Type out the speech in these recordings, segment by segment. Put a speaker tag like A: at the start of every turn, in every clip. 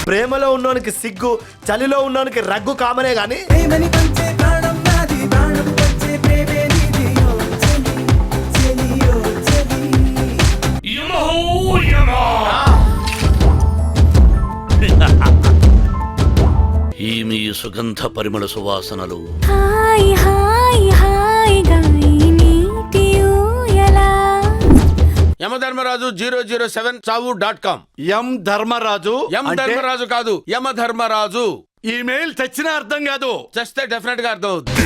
A: ప్రేమలో ఉన్నోనికి సిగ్గు, చలిలో ఉన్నోనికి రగ్గు కామనే గాని
B: ఈమె సుగంధ పరిమళ సువాసనలు
C: యమధర్మరాజు 007chavu.com.
A: ఎం ధర్మరాజు
C: ధర్మరాజు కాదు, యమధర్మరాజు.
A: ఈమెయిల్ తెచ్చిన అర్థం కాదు,
C: చేస్తే డెఫినెట్ గా అర్థం అవుతుంది.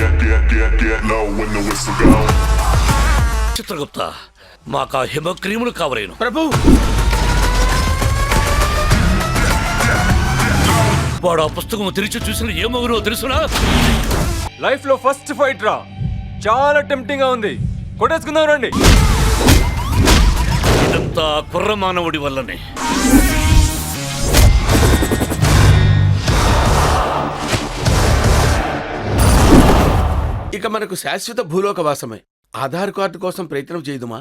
B: చిత్రగుప్త, మాకా హిమ క్రీములు కావలేను.
C: ప్రభు,
B: వాడు ఆ పుస్తకం తెరిచి చూసిన ఏమవునో తెలుసునా?
D: లైఫ్ లో ఫస్ట్ ఫైట్ రా, చాలా టెంప్టింగ్ గా ఉంది, కొట్టేసుకుందాం రండి.
B: ఇదంతా కుర్ర మానవుడి వల్లనే.
C: ఇక మనకు శాశ్వత భూలోక వాసమే. ఆధార్ కార్డు కోసం ప్రయత్నం చేయదుమా?